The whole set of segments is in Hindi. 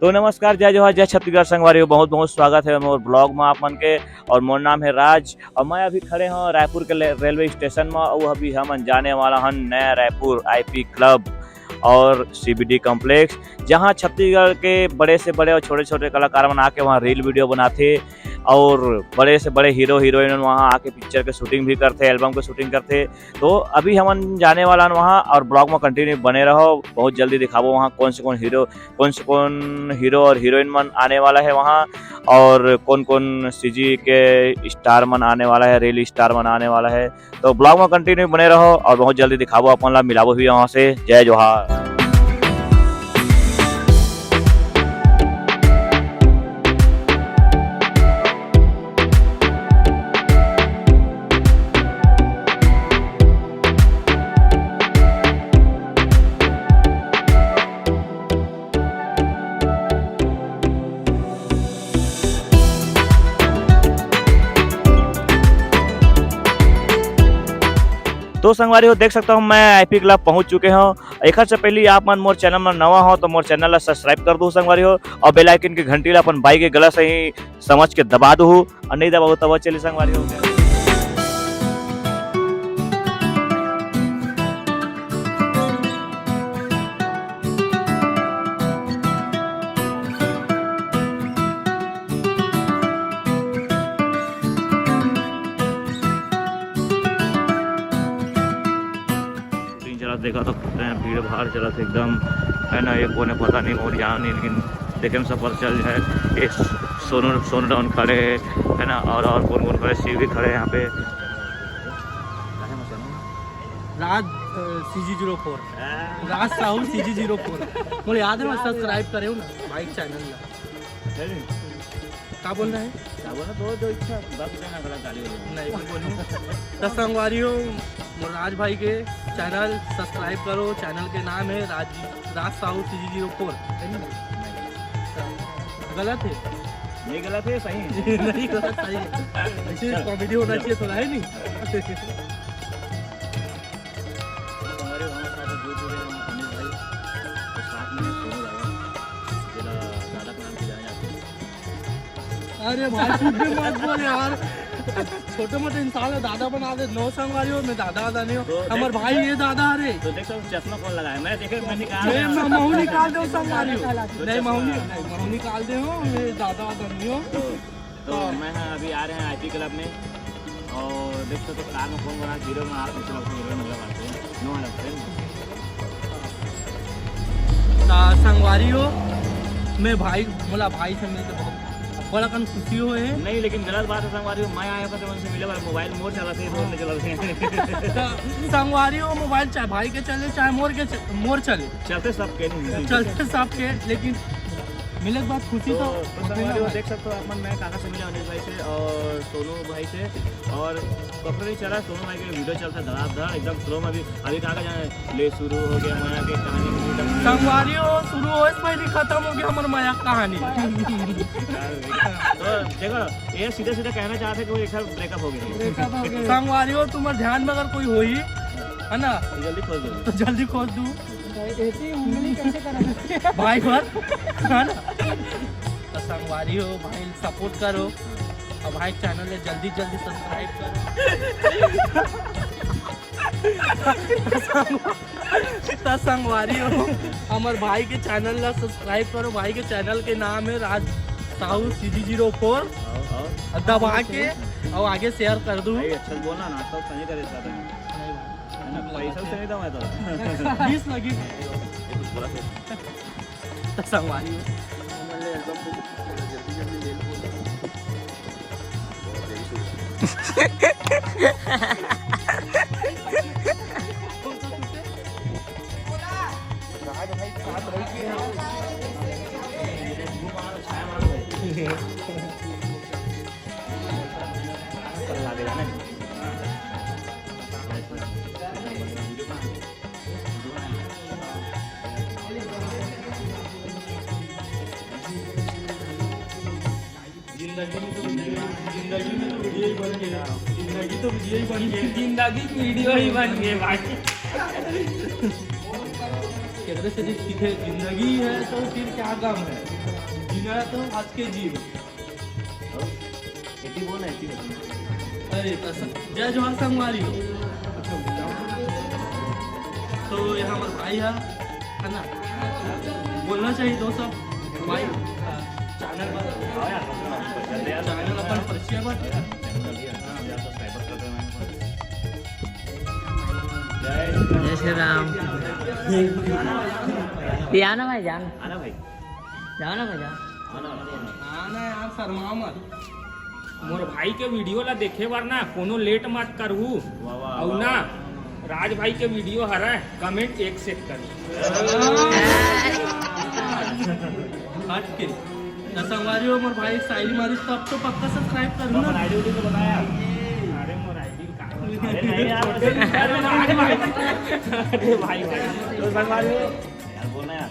तो नमस्कार, जय जोहार, जय छत्तीसगढ़ संगवारी, बहुत बहुत स्वागत है मोर ब्लॉग में आप मन के। और मोर नाम है राज और मैं अभी खड़े हूँ रायपुर के रेलवे स्टेशन में। और अभी हम जाने वाला हन नया रायपुर आईपी क्लब और सीबीडी कॉम्प्लेक्स, जहाँ छत्तीसगढ़ के बड़े से बड़े और छोटे छोटे कलाकार बना के वहाँ रील वीडियो बनाते और बड़े से बड़े हीरो हीरोइन वहाँ आके पिक्चर के शूटिंग भी करते, एल्बम के शूटिंग करते। तो अभी हम जाने वाला वहाँ और ब्लॉग में कंटिन्यू बने रहो, बहुत जल्दी दिखाबो वहाँ कौन से कौन हीरो और हीरोइन मन आने वाला है वहाँ, और कौन कौन सीजी के स्टार मन आने वाला है, रील स्टार मन आने वाला है। तो ब्लॉग में कंटिन्यू बने रहो और बहुत जल्दी दिखाबो, अपन ला मिलाबो भी वहाँ से। जय जोहार। तो संगवारी हो देख सकता हूँ मैं आईपी क्लब पहुंच चुके हूँ। एक से पहले आप मन मोर चैनल में नवा हो तो मोर चैनल ला सब्सक्राइब कर दो संगवारी हो, और बेल आइकन की घंटी ला अपन बाई के गला से ही समझ के दबा दो, और नहीं दबाओ तब चलिए संगवारी हो। देखा तो भीड़ भाड़ चला था एकदम, है ना। एक कोने पता नहीं और यहाँ नहीं, लेकिन देखे में सफर चल है। एक सोनू डाउन खड़े है ना, और कौन कौन खड़े, शिव भी खड़े यहाँ पे। राज CG04 राज साहू CG04 मुझे याद है, मैं सब्सक्राइब करे हूँ ना बाइक चैनल का। क्या बोल रहे हैं? क्या बोला? दो इच्छा बस देना, गलत गाली नहीं बोलूँ। तो संगवारी हो राज भाई के चैनल सब्सक्राइब करो। चैनल के नाम है राज साहू CG04। गलत है? नहीं गलत है, सही है। नहीं गलत, सही है। ऐसे कॉमेडी होना चाहिए थोड़ा, है नहीं? अरे भाई खुद भी मत बोल यार, छोटे मोटे इंसान है दादा बना दे। नो संगवारी हो, मैं दादा नहीं हो, हमारे भाई ये दादा। अरे तो देख चश्मा कौन लगाया? मैं देखे मैं महू निकाल दो संगवारी हो। नहीं महू निकाल दे हो, मैं दादा नहीं हो। तो मैं अभी आ रहे हैं आईपी क्लब में, और देख सकते कार में कौन बना, हीरो में आप संगवारी हो। मैं भाई बोला, भाई से मिलकर बहुत बड़ा कन खुशी हो है। नहीं लेकिन गलत बात है संगवारी हो, मैं आया था उनसे मिले, मोबाइल मोर चला थे, मोर नहीं चला थे। संगवारी हो मोबाइल चाहे भाई के चले चाहे मोर चले, चलते सबके नहीं, चलते सबके, लेकिन मिले के बाद खुशी तो संगवारी हो। देख सकते हो आप, मैं काका से मिला, अनिल भाई से और सोनू भाई से, और कपड़ा नहीं चला। सोनू भाई के वीडियो चलता धड़ाधड़ एकदम स्लो में। अभी काका जाने ले शुरू हो गया माया की कहानी। संगवारी हो शुरू हो पहले खत्म हो गया हमारे माया कहानी। तो देखो ये सीधे सीधे कहना चाहते कि वो एक साल ब्रेकअप हो गया। संगवारी हो तुम्हारे ध्यान में अगर कोई हो ही है ना, जल्दी खोल दो, तो जल्दी खोल दूँ भाई पर, है ना। तो संगवारी हो भाई सपोर्ट करो, और भाई चैनल में जल्दी सब्सक्राइब करो। संगवारी हो हमारे भाई के चैनल ला सब्सक्राइब करो। भाई के चैनल के नाम है राज साहू CG04, दबा के और आगे शेयर कर दूँ। अच्छा बोलना ना, तो सही करे पैसा से नहीं था मैं तो 20 लगी। संगवारी जिंदगी में तो वीडियो ही बन गया, जिंदगी तो वीडियो ही बन गई, जिंदगी वीडियो ही बन गई भाई। मेरे से सीखे जिंदगी है तो फिर क्या गम है, जीना है तो आज के जीव। अरे जय जवाहर संगवारी हो। तो यहाँ हमारे भाई है ना, बोलना चाहिए दोस्तों भाई। चैनल अपन परिचय बता। जय श्री राम। जाओ ना भाई, जाओ आना भाई, जाओ ना भाई, जाओ। आना यार, शर्मा मत। मोर भाई के वीडियो ला देखे बार ना कोनो लेट मत करहू, और ना राज भाई के वीडियो हरा कमेंट एक सेट करी। हट के संगवारी हो मोर भाई, साइली मारी तब तो पक्का सब्सक्राइब करूँ ना। आईडी तो बताया। अरे मोर आईडी का अरे नहीं यार, अरे भाई तो संगवारी हो यार, बोलना यार।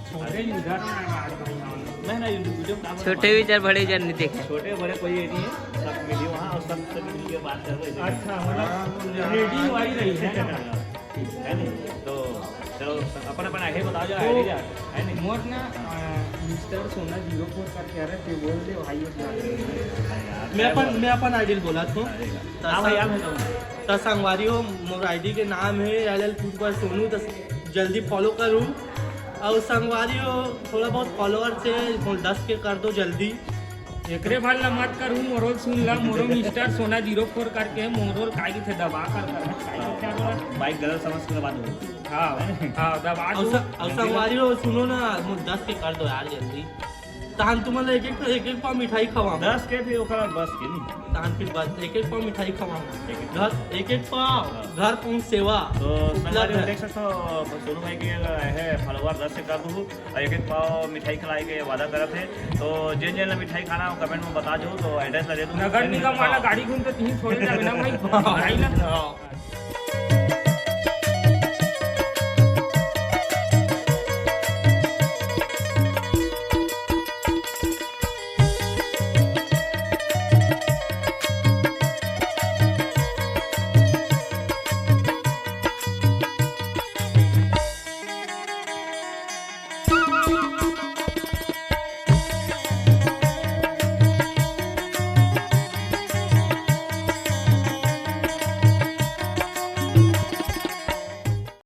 छोटे यूजर ना राज भाई हम। मैं ना यूट्यूब वीडियो बना। छोटे विचार बड़े विचार नहीं देखे। छोटे बड़े कोई ये नहीं है, सब वीडियो वहाँ और सब मिल के बात कर रहे हैं। अच्छा मतलब रेडी वाली रही है ना। है नहीं तो चलो अपन अपन आगे बताओ जो आईडी है नहीं। मोर ना मिस्टर सोना 04 करके आ रहे थे, बोल दे भाई उस मैं अपन आईडी बोला तो हाँ भाई यार, मैं तो संगवारी हो मोर आईडी के नाम है LL फुटबॉल सोनू। तो जल्दी फॉलो करूँ, और संगवारी हो थोड़ा बहुत फॉलोअर से 10 के कर दो जल्दी। एकरे भाल ला मत करूँ, मोरोल सुन ला, मोरो मिस्टर सोना 04 करके मोरोल काई थे दबा कर बाइक गलत समझ के बात हो। हाँ हाँ दबा और दो। संगवारी हो सुनो ना, 10 के कर दो यार जल्दी। तान तुम्हारा एक एक पाव मिठाई खवा 10 के फिर ओकरा बस के नहीं। तान फिर बस एक पाव मिठाई खवा घर, एक पाव घर पहुँच सेवा। तो संगवारी में देख सकते हो सोनू भाई के है फॉलोवर 10 से कर दूँ और एक पाव मिठाई खिलाई के वादा करत है। तो जिन जिन मिठाई खाना हो कमेंट में बता दो, तो एड्रेस ला दे दूँ। नगर निगम वाला गाड़ी घूमते तीन छोड़े जावे ना भाई।